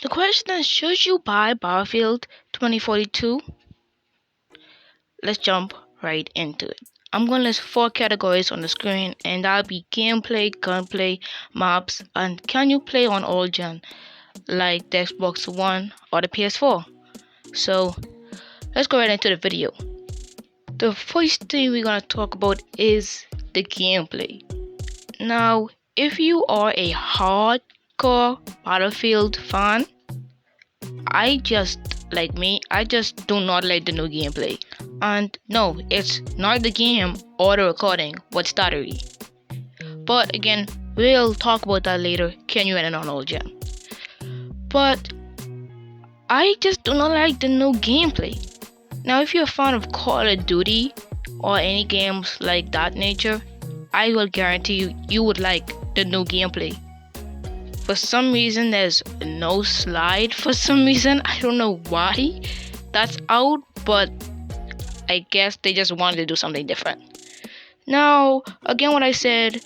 The question is, should you buy Battlefield 2042? Let's jump right into it. I'm going to list 4 categories on the screen, and that'll be gameplay, gunplay, maps, and can you play on old gen like the Xbox One or the PS4. So let's go right into the video. The first thing we're going to talk about is the gameplay. Now, if you are a hardcore Battlefield fan, I just do not like the new gameplay. And no, it's not the game or the recording what's stuttery. But again, we'll talk about that later. Can you run it on old gen? But I just do not like the new gameplay. Now, if you're a fan of Call of Duty or any games like that nature, I will guarantee you would like the new gameplay. For some reason, there's no slide. For some reason, I don't know why that's out, but I guess they just wanted to do something different. Now, again, what I said,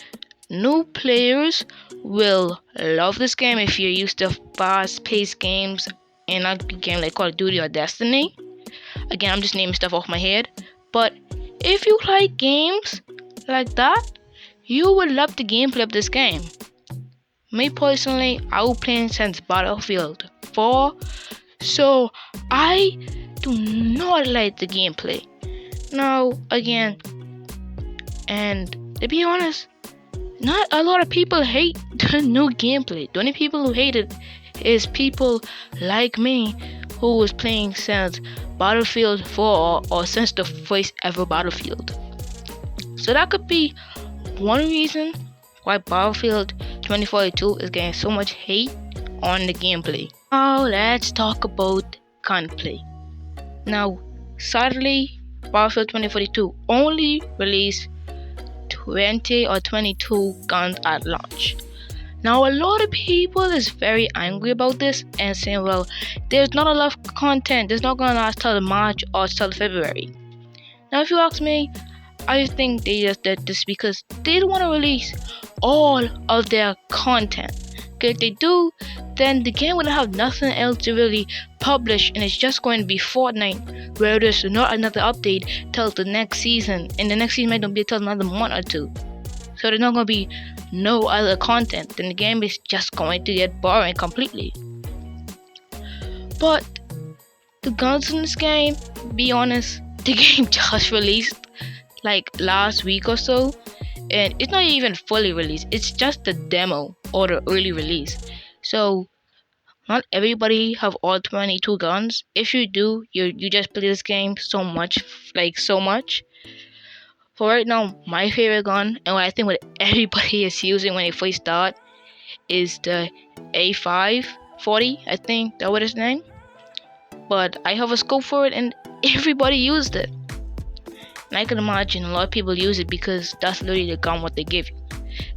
new players will love this game if you're used to fast-paced games and not a game like Call of Duty or Destiny. Again, I'm just naming stuff off my head. But if you like games like that, you would love the gameplay of this game. Me personally, I was playing since Battlefield 4, so I do not like the gameplay. Now, again, and to be honest, not a lot of people hate the new gameplay. The only people who hate it is people like me who was playing since Battlefield 4 or since the first ever Battlefield. So that could be one reason why Battlefield 2042 is getting so much hate on the gameplay. Now let's talk about gunplay. Now, sadly, Battlefield 2042 only released 20 or 22 guns at launch. Now, a lot of people is very angry about this and saying, well, there's not enough content, there's not gonna last till March or till February. Now, if you ask me, I think they just did this because they don't want to release all of their content. Because if they do, then the game wouldn't have nothing else to really publish, and it's just going to be Fortnite, where there's not another update till the next season, and the next season might not be till another month or two. So there's not going to be no other content, then the game is just going to get boring completely. But the guns in this game, be honest, the game just released like last week or so, and it's not even fully released. It's just the demo or the early release. So not everybody have all 22 guns. If you do, you just play this game so much. For right now, my favorite gun and what I think what everybody is using when they first start is the A540. I think that was its name. But I have a scope for it, and everybody used it. And I can imagine a lot of people use it because that's literally the gun what they give you.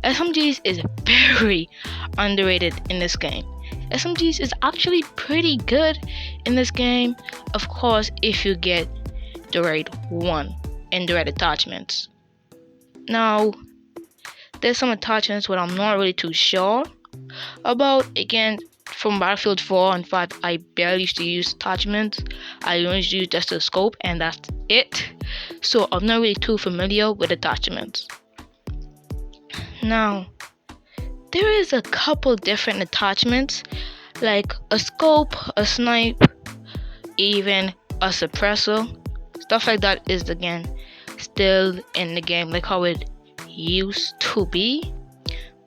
SMGs is very underrated in this game. SMGs is actually pretty good in this game, of course, if you get the right one and the right attachments. Now, there's some attachments what I'm not really too sure about. Again, from Battlefield 4, in fact, I barely used to use attachments. I only used to use just the scope, and that's it. So I'm not really too familiar with attachments. Now, there is a couple different attachments, like a scope, a snipe, even a suppressor. Stuff like that is again still in the game like how it used to be.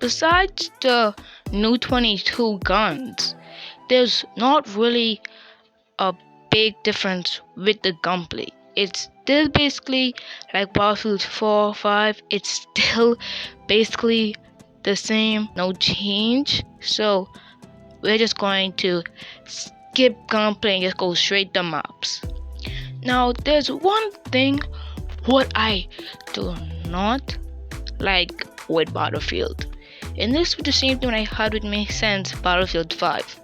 Besides the new 22 guns, there's not really a big difference with the gunplay. It's still basically like Battlefield 4 5. It's still basically the same, no change. So we're just going to skip gunplay and just go straight to maps. Now, there's one thing what I do not like with Battlefield, and this was the same thing I had with me since Battlefield 5.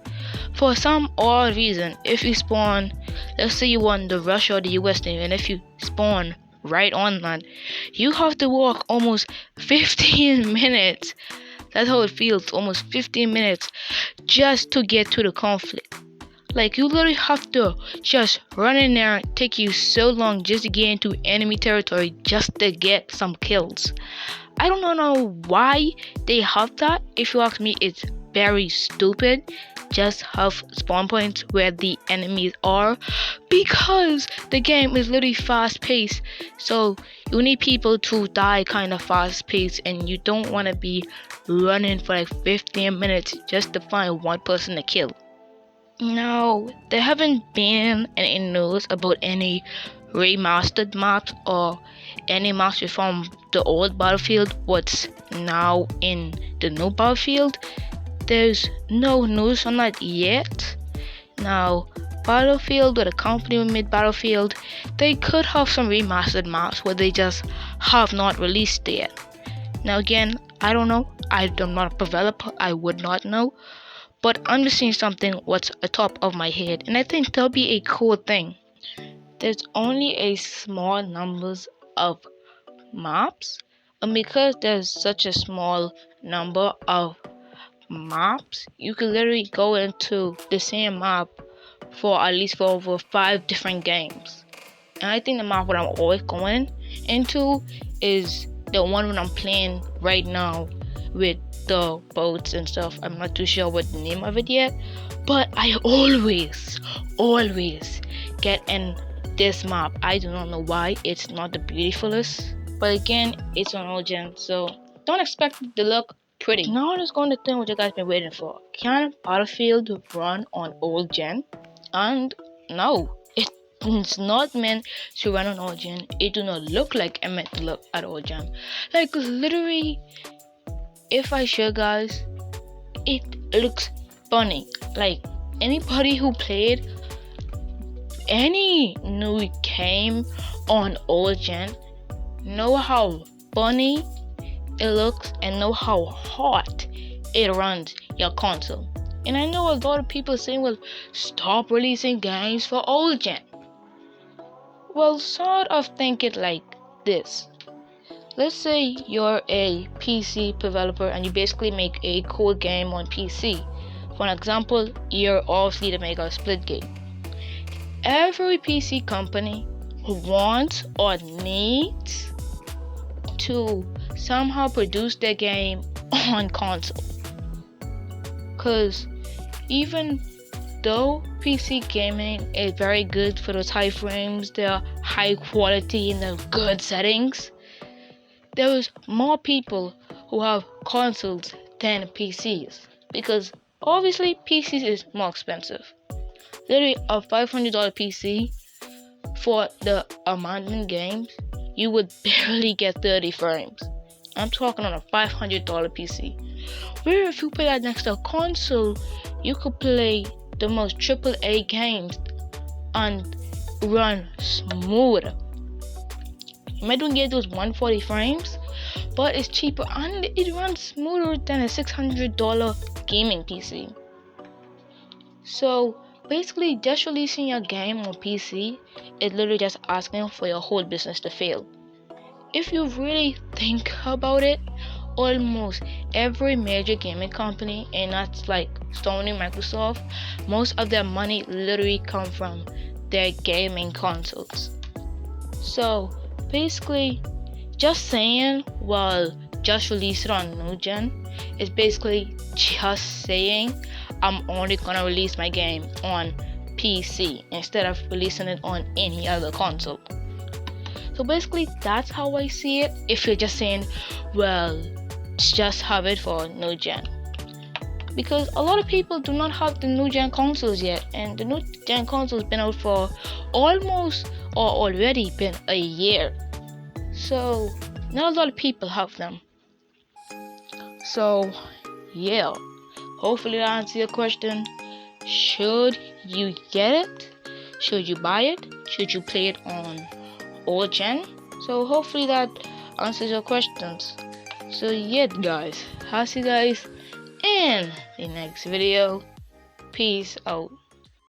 For some odd reason, if you spawn, let's say you want the Russia or the US team, and if you spawn right on land, you have to walk almost 15 minutes That's how it feels. Almost 15 minutes just to get to the conflict. Like, you literally have to just run in there, take you so long just to get into enemy territory just to get some kills. I don't know why they have that. If you ask me, it's very stupid. Just have spawn points where the enemies are, because the game is literally fast paced. So you need people to die kind of fast paced, and you don't want to be running for like 15 minutes just to find one person to kill. Now, there haven't been any news about any remastered maps or any maps from the old Battlefield what's now in the new Battlefield. There's no news on that yet. Now, Battlefield, or the company who made Battlefield, they could have some remastered maps where they just have not released it yet. Now again, I don't know. I'm not a developer. I would not know. But I'm just seeing something what's atop of my head, and I think that'll be a cool thing. There's only a small numbers of maps, and because there's such a small number of maps, you can literally go into the same map for at least for over 5 different games. And I think the map what I'm always going into is the one when I'm playing right now with the boats and stuff. I'm not too sure what the name of it yet, but I always get in this map. I do not know why. It's not the beautifulest, but again, it's on old gen, so don't expect it to look pretty. Now let's go on the thing what you guys been waiting for. Can Battlefield run on old gen? And no, it's not meant to run on old gen. It do not look like it meant to look at old gen. Like, literally, if I show guys, it looks funny. Like, anybody who played any new game on old gen know how funny it looks and know how hot it runs your console. And I know a lot of people saying, well, stop releasing games for old gen. Well, sort of think it like this. Let's say you're a PC developer and you basically make a cool game on PC. For example, you're obviously to make a split game. Every PC company wants or needs to somehow produce their game on console. Cause even though PC gaming is very good for those high frames, the high quality and the good settings, there is more people who have consoles than PCs, because obviously PCs is more expensive. Literally a $500 PC for the amount games, you would barely get 30 frames. I'm talking on a $500 PC. Where if you put that next to a console, you could play the most AAA games and run smoother. You might not get those 140 frames, but it's cheaper and it runs smoother than a $600 gaming PC. So basically, just releasing your game on PC is literally just asking for your whole business to fail. If you really think about it, almost every major gaming company, and that's like Sony, Microsoft, most of their money literally come from their gaming consoles. So basically, just saying, well, just release it on new gen is basically just saying I'm only gonna release my game on PC instead of releasing it on any other console. So basically, that's how I see it. If you're just saying, well, just have it for new gen, because a lot of people do not have the new gen consoles yet, and the new gen consoles been out for almost or already been a year, so not a lot of people have them. So yeah, hopefully that answers your question. Should you get it? Should you buy it? Should you play it on old gen? So hopefully that answers your questions. So yeah guys, I'll see you guys in the next video. Peace out.